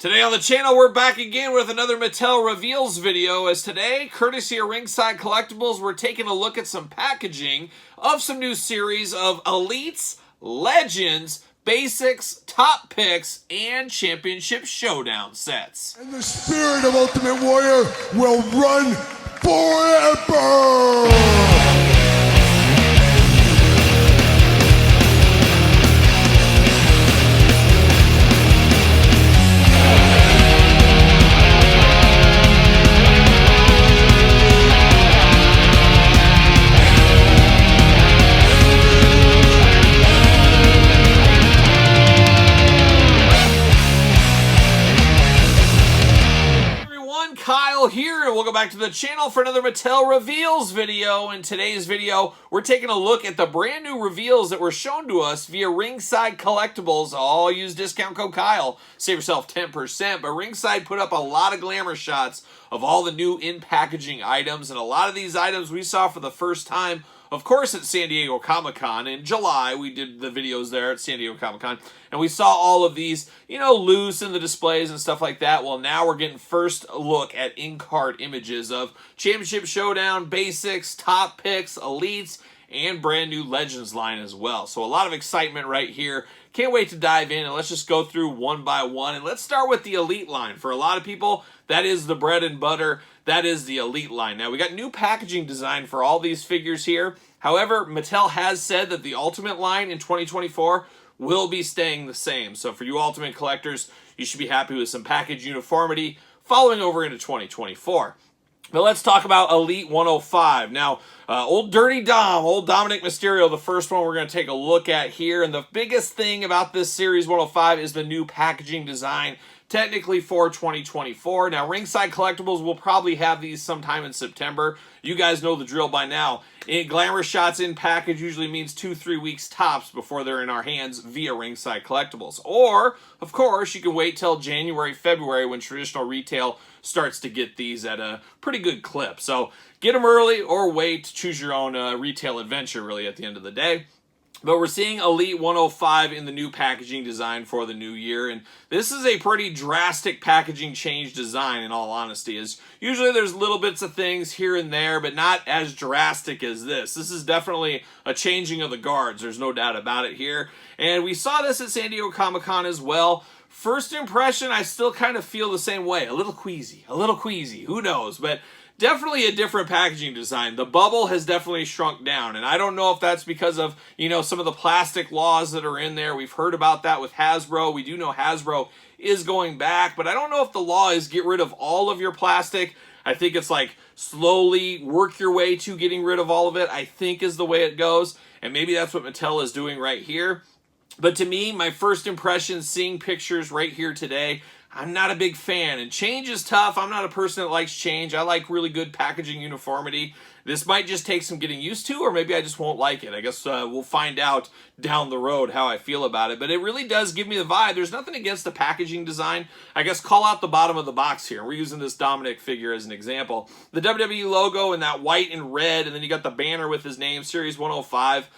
Today on the channel, we're back again with another Mattel Reveals video, as today, courtesy of Ringside Collectibles, we're taking a look at some packaging of some new series of Elites, Legends, Basics, Top Picks, and Championship Showdown sets. And the spirit of Ultimate Warrior will run forever! Here, and we'll go back to the channel for another Mattel Reveals video. In today's video, we're taking a look at the brand new reveals that were shown to us via Ringside Collectibles. All use discount code Kyle. Save yourself 10%, but Ringside put up a lot of glamour shots of all the new in-packaging items, and a lot of these items we saw for the first time, of course, at San Diego Comic-Con in July. We did the videos there at San Diego Comic-Con, and we saw all of these, you know, loose in the displays and stuff like that. Well, now we're getting first look at in-card images of Championship Showdown, Basics, Top Picks, Elites, and brand new Legends line as well. So a lot of excitement right here. Can't wait to dive in, and let's just go through one by one. And let's start with the Elite line. For a lot of people, that is the bread and butter. That is the Elite line. Now, we got new packaging design for all these figures here. However, Mattel has said that the Ultimate line in 2024 will be staying the same. So for you Ultimate collectors, you should be happy with some package uniformity following over into 2024. But let's talk about Elite 105. Now, old Dirty Dom, old Dominic Mysterio, the first one we're going to take a look at here. And the biggest thing about this Series 105 is the new packaging design, technically for 2024. Now, Ringside Collectibles will probably have these sometime in September. You guys know the drill by now. Glamour shots in package usually means 2-3 weeks tops before they're in our hands via Ringside Collectibles. Or, of course, you can wait till January, February when traditional retail starts to get these at a pretty good clip. So get them early or wait. Choose your own retail adventure, really, at the end of the day. But we're seeing Elite 105 in the new packaging design for the new year. And this is a pretty drastic packaging change design, in all honesty. As usually there's little bits of things here and there, but not as drastic as this. This is definitely a changing of the guards. There's no doubt about it here. And we saw this at San Diego Comic-Con as well. First impression, I still kind of feel the same way. A little queasy. Who knows? But definitely a different packaging design. The bubble has definitely shrunk down, and I don't know if that's because of, you know, some of the plastic laws that are in there. We've heard about that with Hasbro. We do know Hasbro is going back, but I don't know if the law is get rid of all of your plastic. I think it's like slowly work your way to getting rid of all of it, I think is the way it goes, and maybe that's what Mattel is doing right here. But to me, my first impression seeing pictures right here today, I'm not a big fan, and change is tough. I'm not a person that likes change. I like really good packaging uniformity. This might just take some getting used to, or maybe I just won't like it. I guess we'll find out down the road how I feel about it, but it really does give me the vibe. There's nothing against the packaging design. I guess call out the bottom of the box here. We're using this Dominic figure as an example. The WWE logo in that white and red, and then you got the banner with his name, Series 105.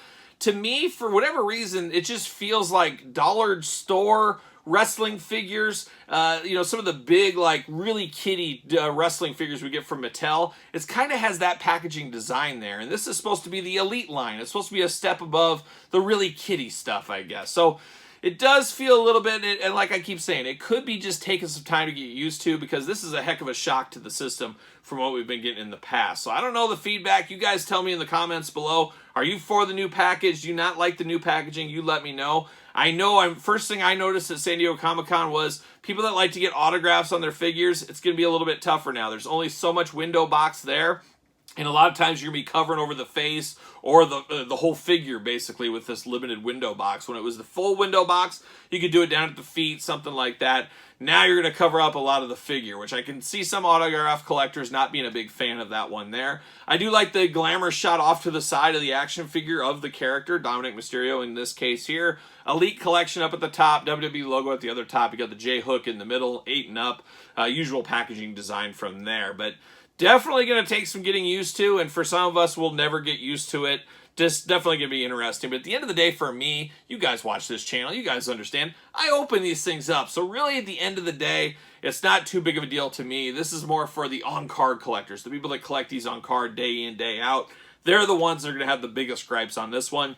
To me, for whatever reason, it just feels like dollar store wrestling figures. You know, some of the big, like, really kiddie wrestling figures we get from Mattel. It kind of has that packaging design there. And this is supposed to be the Elite line. It's supposed to be a step above the really kiddie stuff, I guess. So it does feel a little bit, and like I keep saying, it could be just taking some time to get used to, because this is a heck of a shock to the system from what we've been getting in the past. So I don't know the feedback. You guys tell me in the comments below. Are you for the new package? Do you not like the new packaging? You let me know. I know first thing I noticed at San Diego Comic-Con was people that like to get autographs on their figures, it's going to be a little bit tougher now. There's only so much window box there. And a lot of times you're going to be covering over the face or the whole figure, basically, with this limited window box. When it was the full window box, you could do it down at the feet, something like that. Now you're going to cover up a lot of the figure, which I can see some autograph collectors not being a big fan of that one there. I do like the glamour shot off to the side of the action figure of the character, Dominic Mysterio in this case here. Elite collection up at the top, WWE logo at the other top. You got the J hook in the middle, 8 and up. Usual packaging design from there, but definitely going to take some getting used to, and for some of us, we'll never get used to it. Just definitely going to be interesting. But at the end of the day, for me, you guys watch this channel. You guys understand. I open these things up. So really, at the end of the day, it's not too big of a deal to me. This is more for the on-card collectors, the people that collect these on-card day in, day out. They're the ones that are going to have the biggest gripes on this one.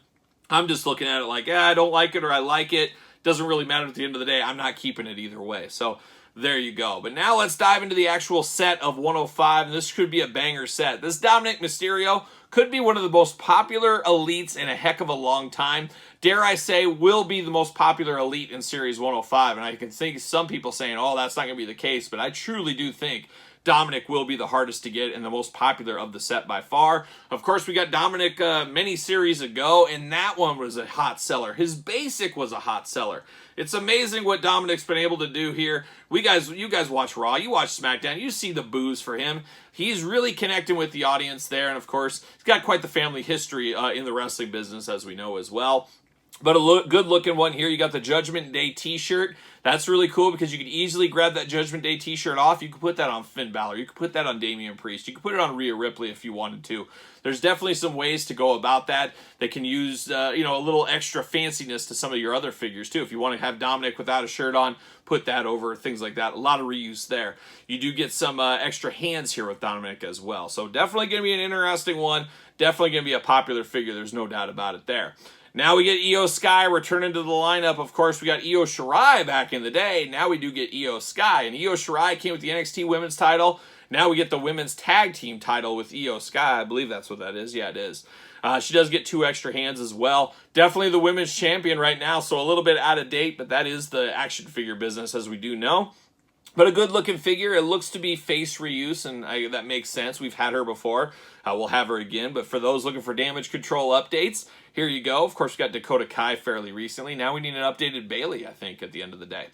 I'm just looking at it like, I don't like it or I like it. Doesn't really matter at the end of the day. I'm not keeping it either way. So there you go. But now let's dive into the actual set of 105. And this could be a banger set. This Dominic Mysterio could be one of the most popular elites in a heck of a long time. Dare I say, will be the most popular elite in Series 105. And I can think some people saying, oh, that's not going to be the case. But I truly do think Dominic will be the hardest to get and the most popular of the set by far. Of course, we got Dominic many series ago, and that one was a hot seller. His basic was a hot seller. It's amazing what Dominic's been able to do here. You guys watch Raw, you watch SmackDown, you see the boos for him. He's really connecting with the audience there, and of course, he's got quite the family history in the wrestling business, as we know as well. But a good-looking one here. You got the Judgment Day t-shirt. That's really cool because you could easily grab that Judgment Day t-shirt off. You could put that on Finn Balor. You could put that on Damian Priest. You could put it on Rhea Ripley if you wanted to. There's definitely some ways to go about that. They can use, a little extra fanciness to some of your other figures, too. If you want to have Dominic without a shirt on, put that over, things like that. A lot of reuse there. You do get some extra hands here with Dominic as well. So definitely going to be an interesting one. Definitely going to be a popular figure. There's no doubt about it there. Now we get Io Skye returning to the lineup. Of course, we got Io Shirai back in the day. Now we do get Io Skye. And Io Shirai came with the NXT Women's title. Now we get the Women's Tag Team title with Io Skye. I believe that's what that is. Yeah, it is. She does get 2 extra hands as well. Definitely the Women's Champion right now, so a little bit out of date, but that is the action figure business, as we do know. But a good-looking figure. It looks to be face reuse, and that makes sense. We've had her before. We'll have her again. But for those looking for damage control updates, here you go. Of course, we got Dakota Kai fairly recently. Now we need an updated Bayley, I think, at the end of the day.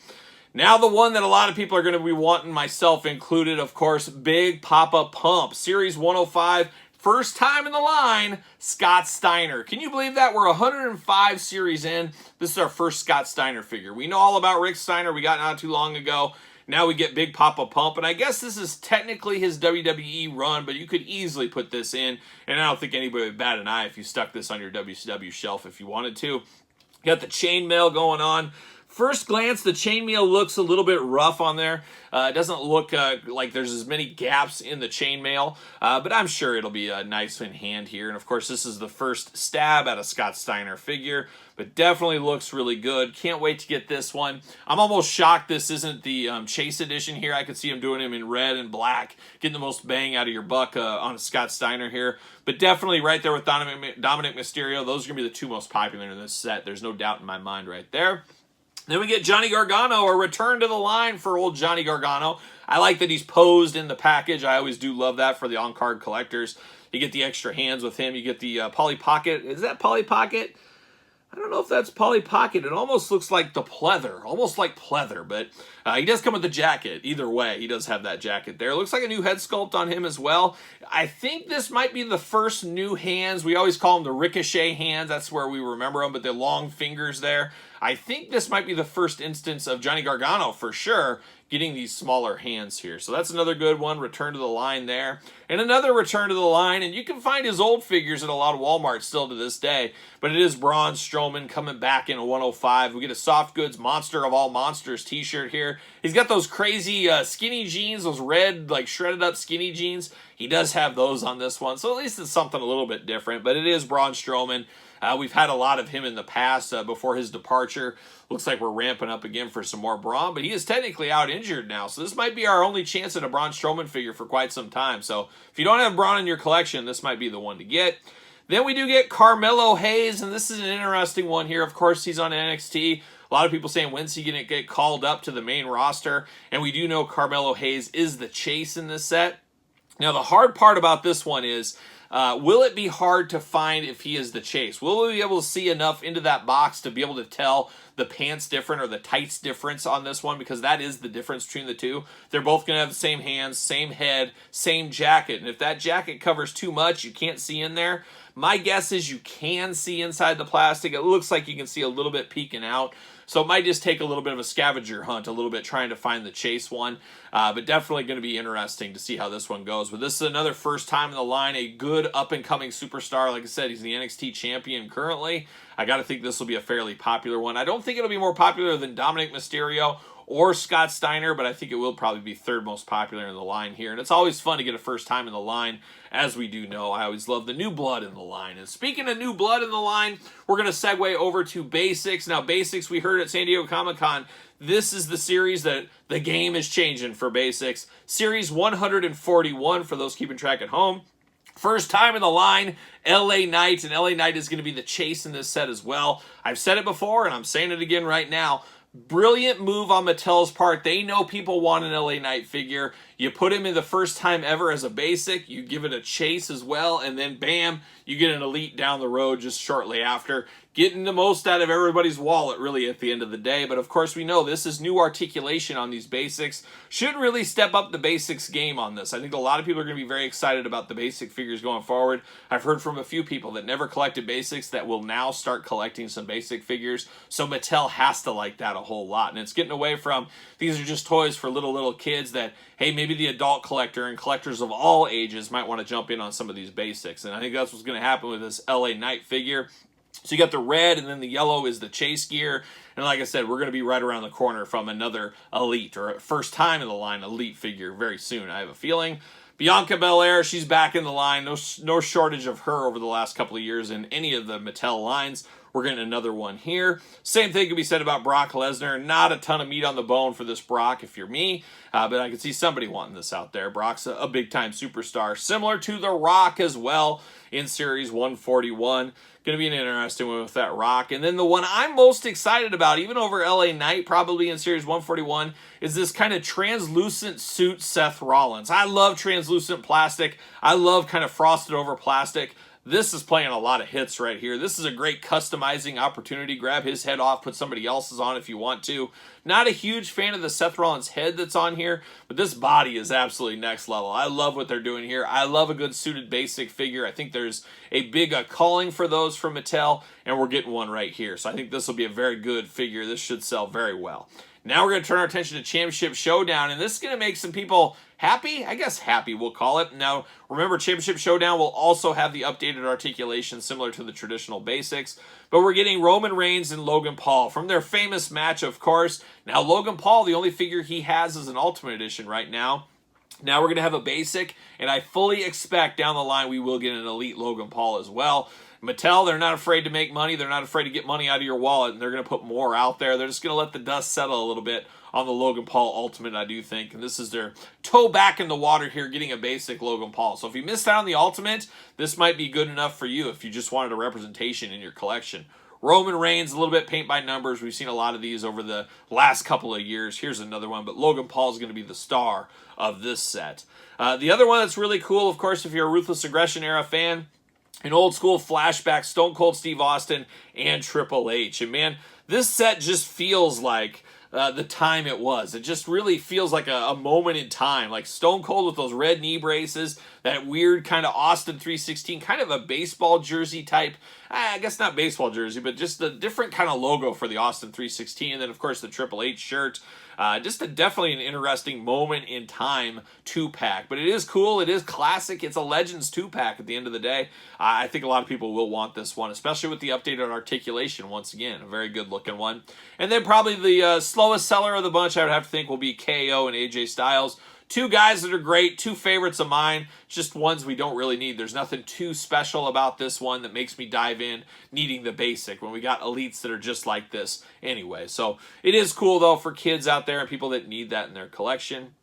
Now the one that a lot of people are going to be wanting, myself included, of course, Big Papa Pump. Series 105, first time in the line, Scott Steiner. Can you believe that? We're 105 series in. This is our first Scott Steiner figure. We know all about Rick Steiner. We got not too long ago. Now we get Big Papa Pump, and I guess this is technically his WWE run, but you could easily put this in, and I don't think anybody would bat an eye if you stuck this on your WCW shelf if you wanted to. You got the chainmail going on. First glance, the chainmail looks a little bit rough on there. It doesn't look like there's as many gaps in the chainmail, but I'm sure it'll be nice in hand here. And of course, this is the first stab at a Scott Steiner figure, but definitely looks really good. Can't wait to get this one. I'm almost shocked this isn't the Chase edition here. I could see him doing him in red and black, getting the most bang out of your buck on a Scott Steiner here. But definitely right there with Dominic Mysterio, those are going to be the 2 most popular in this set. There's no doubt in my mind right there. Then we get Johnny Gargano, a return to the line for old Johnny Gargano. I like that he's posed in the package. I always do love that for the on-card collectors. You get the extra hands with him. You get the Polly Pocket. Is that Polly Pocket? I don't know if that's Polly Pocket. It almost looks like the pleather. Almost like pleather, but he does come with the jacket. Either way, he does have that jacket there. It looks like a new head sculpt on him as well. I think this might be the first new hands. We always call them the Ricochet hands. That's where we remember them, but the long fingers there. I think this might be the first instance of Johnny Gargano, for sure, getting these smaller hands here. So that's another good one. Return to the line there. And another return to the line. And you can find his old figures at a lot of Walmart still to this day. But it is Braun Strowman coming back in a 105. We get a Soft Goods Monster of All Monsters t-shirt here. He's got those crazy skinny jeans, those red, like shredded up skinny jeans. He does have those on this one. So at least it's something a little bit different. But it is Braun Strowman. We've had a lot of him in the past before his departure. Looks like we're ramping up again for some more Braun, but he is technically out injured now. So this might be our only chance at a Braun Strowman figure for quite some time. So if you don't have Braun in your collection, this might be the one to get. Then we do get Carmelo Hayes, and this is an interesting one here. Of course, he's on NXT. A lot of people saying, when's he going to get called up to the main roster? And we do know Carmelo Hayes is the chase in this set. Now, the hard part about this one is, will it be hard to find if he is the chase? Will we be able to see enough into that box to be able to tell the pants different or the tights difference on this one? Because that is the difference between the two. They're both going to have the same hands, same head, same jacket. And if that jacket covers too much, you can't see in there. My guess is you can see inside the plastic. It looks like you can see a little bit peeking out. So it might just take a little bit of a scavenger hunt, a little bit trying to find the chase one. But definitely going to be interesting to see how this one goes. But this is another first time in the line, a good up-and-coming superstar. Like I said, he's the NXT champion currently. I got to think this will be a fairly popular one. I don't think it'll be more popular than Dominic Mysterio or Scott Steiner, but I think it will probably be third most popular in the line here. And it's always fun to get a first time in the line, as we do know. I always love the new blood in the line. And speaking of new blood in the line, we're going to segue over to Basics. Now, Basics, we heard at San Diego Comic-Con, this is the series that the game is changing for Basics. Series 141, for those keeping track at home. First time in the line, LA Knight, and LA Knight is going to be the chase in this set as well. I've said it before, and I'm saying it again right now. Brilliant move on Mattel's part. They know people want an LA Knight figure. You put him in the first time ever as a basic. You give it a chase as well, and then bam, you get an elite down the road just shortly after. Getting the most out of everybody's wallet, really, at the end of the day. But, of course, we know this is new articulation on these basics. Should really step up the basics game on this. I think a lot of people are going to be very excited about the basic figures going forward. I've heard from a few people that never collected basics that will now start collecting some basic figures. So Mattel has to like that a whole lot. And it's getting away from, these are just toys for little kids that, hey, maybe the adult collector and collectors of all ages might want to jump in on some of these basics. And I think that's what's going to happen with this LA Knight figure. So you got the red, and then the yellow is the chase gear. And like I said, we're going to be right around the corner from another elite, or first time in the line elite figure very soon, I have a feeling. Bianca Belair, she's back in the line. No shortage of her over the last couple of years in any of the Mattel lines. We're getting another one here. Same thing can be said about Brock Lesnar. Not a ton of meat on the bone for this Brock if you're me, but I can see somebody wanting this out there. Brock's a big-time superstar, similar to The Rock as well in Series 141. Going to be an interesting one with that Rock. And then the one I'm most excited about, even over LA Knight, probably in Series 141, is this kind of translucent suit Seth Rollins. I love translucent plastic. I love kind of frosted over plastic. This is playing a lot of hits right here. This is a great customizing opportunity. Grab his head off, put somebody else's on if you want to. Not a huge fan of the Seth Rollins head that's on here, but this body is absolutely next level. I love what they're doing here. I love a good suited basic figure. I think there's a big calling for those from Mattel, and we're getting one right here. So I think this will be a very good figure. This should sell very well. Now we're going to turn our attention to Championship Showdown, and this is going to make some people happy. I guess happy, we'll call it. Now, remember, Championship Showdown will also have the updated articulation similar to the traditional basics, but we're getting Roman Reigns and Logan Paul from their famous match, of course. Now, Logan Paul, the only figure he has is an Ultimate Edition right now. Now we're going to have a basic, and I fully expect down the line we will get an Elite Logan Paul as well. Mattel, they're not afraid to make money. They're not afraid to get money out of your wallet, and they're going to put more out there. They're just going to let the dust settle a little bit on the Logan Paul Ultimate, I do think. And this is their toe back in the water here, getting a basic Logan Paul. So if you missed out on the Ultimate, this might be good enough for you if you just wanted a representation in your collection. Roman Reigns, a little bit paint by numbers. We've seen a lot of these over the last couple of years. Here's another one, but Logan Paul is going to be the star of this set. The other one that's really cool, of course, if you're a Ruthless Aggression era fan, an old school flashback, Stone Cold Steve Austin and Triple H. And man, this set just feels like the time it was. It just really feels like a moment in time. Like Stone Cold with those red knee braces, that weird kind of Austin 316, kind of a baseball jersey type. I guess not baseball jersey, but just a different kind of logo for the Austin 316. And then, of course, the Triple H shirt. Definitely an interesting moment in time 2-pack. But it is cool. It is classic. It's a Legends 2-pack at the end of the day. I think a lot of people will want this one, especially with the updated articulation once again. A very good looking one. And then probably the slowest seller of the bunch, I would have to think, will be KO and AJ Styles. Two guys that are great, two favorites of mine, just ones we don't really need. There's nothing too special about this one that makes me dive in needing the basic when we got elites that are just like this anyway. So it is cool, though, for kids out there and people that need that in their collection.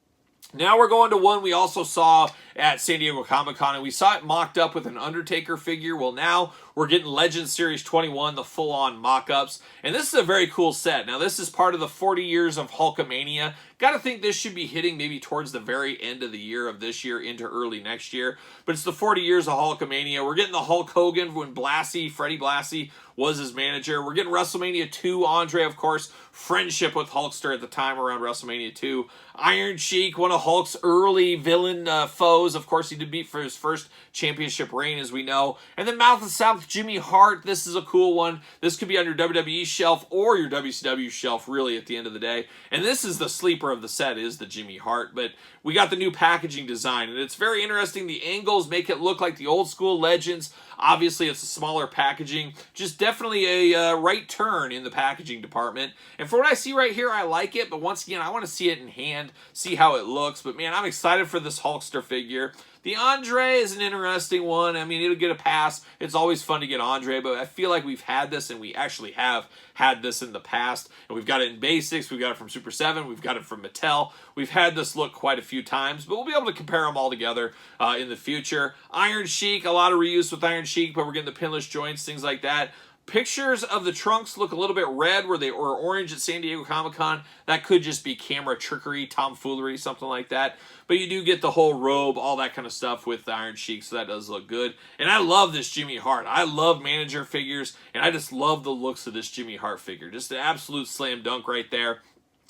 Now we're going to one we also saw at San Diego Comic-Con, and we saw it mocked up with an Undertaker figure. Well, now we're getting Legends Series 21, the full-on mock-ups, and this is a very cool set. Now, this is part of the 40 years of Hulkamania. Got to think this should be hitting maybe towards the very end of the year of this year into early next year, but it's the 40 years of Hulkamania. We're getting the Hulk Hogan when Freddie Blassie was his manager. We're getting WrestleMania 2, Andre, of course, friendship with Hulkster at the time around WrestleMania 2. Iron Sheik, one of Hulk's early villain foes. Of course, he did beat for his first championship reign, as we know. And then Mouth of South with Jimmy Hart. This is a cool one. This could be on your WWE shelf or your WCW shelf, really, at the end of the day. And this is the sleeper of the set, is the Jimmy Hart. But we got the new packaging design, and it's very interesting. The angles make it look like the old school Legends. Obviously, it's a smaller packaging. Just definitely a right turn in the packaging department. And for what I see right here, I like it. But once again, I want to see it in hand, see how it looks. But man, I'm excited for this Hulkster figure. The Andre is an interesting one. I mean, it'll get a pass. It's always fun to get Andre, but I feel like we've had this, and we actually have had this in the past. And we've got it in Basics. We've got it from Super 7. We've got it from Mattel. We've had this look quite a few times, but we'll be able to compare them all together in the future. Iron Sheik, a lot of reuse with Iron Sheik, but we're getting the pinless joints, things like that. Pictures of the trunks look a little bit red where they were orange at San Diego Comic-Con. That could just be camera trickery, tomfoolery, something like that. But you do get the whole robe, all that kind of stuff with the Iron Sheik, so that does look good. And I love this Jimmy Hart. I love manager figures, and I just love the looks of this Jimmy Hart figure. Just an absolute slam dunk right there.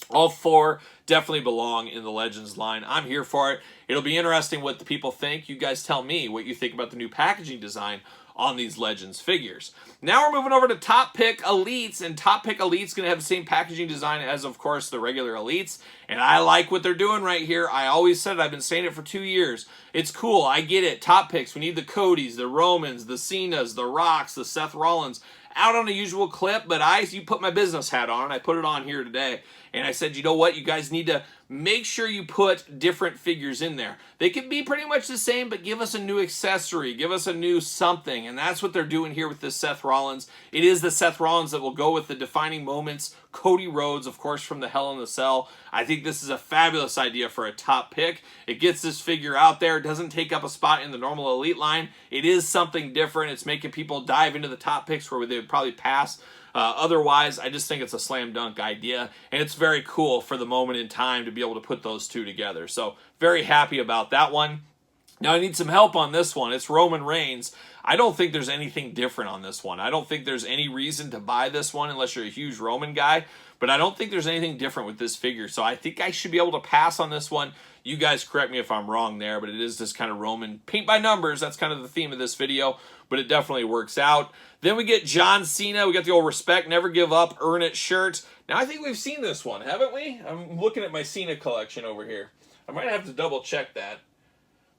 All four definitely belong in the Legends line. I'm here for it. It'll be interesting what the people think. You guys tell me what you think about the new packaging design on these Legends figures. Now we're moving over to Top Pick Elites, and Top Pick Elites going to have the same packaging design as, of course, the regular Elites, and I like what they're doing right here. I always said it. I've been saying it for 2 years. It's cool. I get it. Top Picks. We need the Codys, the Romans, the Cenas, the Rocks, the Seth Rollins. Out on a usual clip, but you put my business hat on, and I put it on here today. And I said, you know what? You guys need to make sure you put different figures in there. They can be pretty much the same, but give us a new accessory. Give us a new something. And that's what they're doing here with this Seth Rollins. It is the Seth Rollins that will go with the defining moments. Cody Rhodes, of course, from the Hell in the Cell. I think this is a fabulous idea for a top pick. It gets this figure out there. It doesn't take up a spot in the normal Elite line. It is something different. It's making people dive into the top picks where they would probably pass. Otherwise, I just think it's a slam dunk idea, and it's very cool for the moment in time to be able to put those two together. So very happy about that one. Now I need some help on this one. It's Roman Reigns. I don't think there's anything different on this one. I don't think there's any reason to buy this one unless you're a huge Roman guy, but I don't think there's anything different with this figure. So I think I should be able to pass on this one. You guys correct me if I'm wrong there, but it is this kind of Roman paint by numbers. That's kind of the theme of this video, but it definitely works out. Then we get John Cena. We got the old respect, never give up, earn it shirt. Now I think we've seen this one, haven't we? I'm looking at my Cena collection over here. I might have to double check that.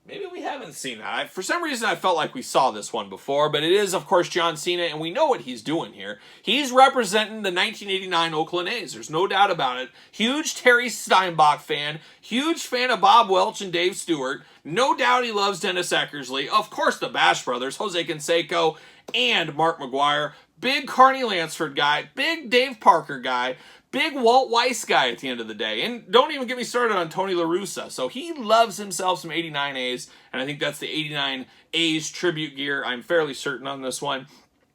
Maybe we haven't seen that. For some reason, I felt like we saw this one before, but it is, of course, John Cena, and we know what he's doing here. He's representing the 1989 Oakland A's. There's no doubt about it. Huge Terry Steinbach fan. Huge fan of Bob Welch and Dave Stewart. No doubt he loves Dennis Eckersley. Of course, the Bash Brothers, Jose Canseco and Mark McGuire. Big Carney Lansford guy. Big Dave Parker guy. Big Walt Weiss guy at the end of the day. And don't even get me started on Tony La Russa. So he loves himself some 89 A's, and I think that's the 89 A's tribute gear. I'm fairly certain on this one.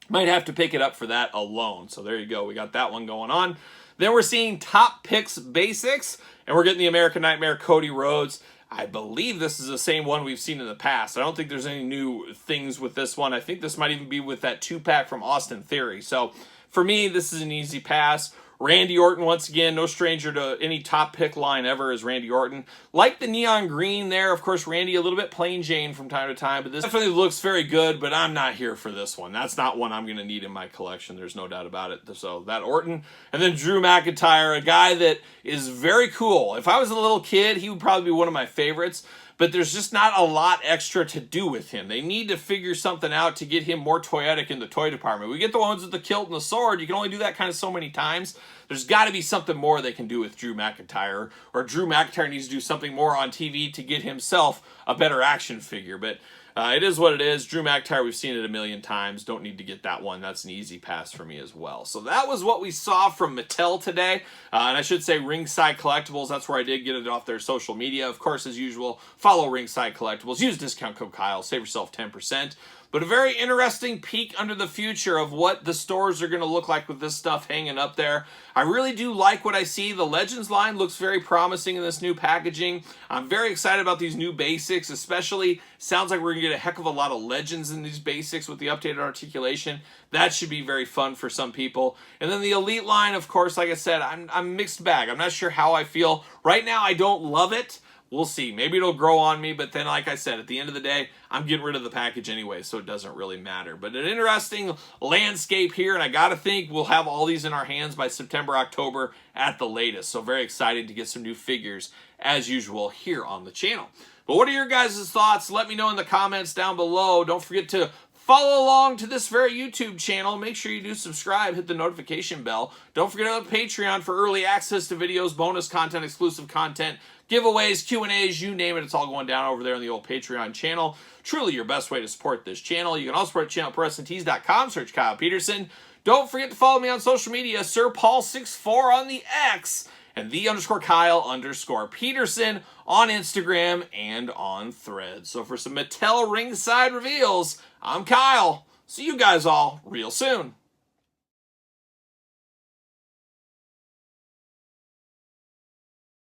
Might have to pick it up for that alone. So there you go. We got that one going on. Then we're seeing Top Picks Basics, and we're getting the American Nightmare Cody Rhodes. I believe this is the same one we've seen in the past. I don't think there's any new things with this one. I think this might even be with that 2-pack from Austin Theory. So for me, this is an easy pass. Randy Orton, once again, no stranger to any top pick line ever is Randy Orton. Like the neon green there, of course, Randy a little bit plain Jane from time to time, but this definitely looks very good, but I'm not here for this one. That's not one I'm going to need in my collection. There's no doubt about it. So that Orton. And then Drew McIntyre, a guy that is very cool. If I was a little kid, he would probably be one of my favorites. But there's just not a lot extra to do with him. They need to figure something out to get him more toyetic in the toy department. We get the ones with the kilt and the sword. You can only do that kind of so many times. There's got to be something more they can do with Drew McIntyre. Or Drew McIntyre needs to do something more on TV to get himself a better action figure. But it is what it is. Drew McIntyre, we've seen it a million times. Don't need to get that one. That's an easy pass for me as well. So that was what we saw from Mattel today. And I should say Ringside Collectibles. That's where I did get it off their social media. Of course, as usual, follow Ringside Collectibles. Use discount code Kyle. Save yourself 10%. But a very interesting peek under the future of what the stores are going to look like with this stuff hanging up there. I really do like what I see. The Legends line looks very promising in this new packaging. I'm very excited about these new basics, especially sounds like we're going to get a heck of a lot of Legends in these basics with the updated articulation. That should be very fun for some people. And then the Elite line, of course, like I said, I'm mixed bag. I'm not sure how I feel. Right now, I don't love it. We'll see. Maybe it'll grow on me, but then, like I said, at the end of the day, I'm getting rid of the package anyway, so it doesn't really matter. But an interesting landscape here, and I got to think we'll have all these in our hands by September, October at the latest. So very excited to get some new figures, as usual, here on the channel. But what are your guys' thoughts? Let me know in the comments down below. Don't forget to follow along to this very YouTube channel. Make sure you do subscribe, hit the notification bell. Don't forget about Patreon for early access to videos, bonus content, exclusive content, giveaways, Q&As, you name it. It's all going down over there on the old Patreon channel. Truly your best way to support this channel. You can also support the channel at ProWrestlingTees.com. Search Kyle Peterson. Don't forget to follow me on social media, SirPaul64 on the X, and _Kyle_Peterson on Instagram and on Threads. So for some Mattel ringside reveals, I'm Kyle. See you guys all real soon.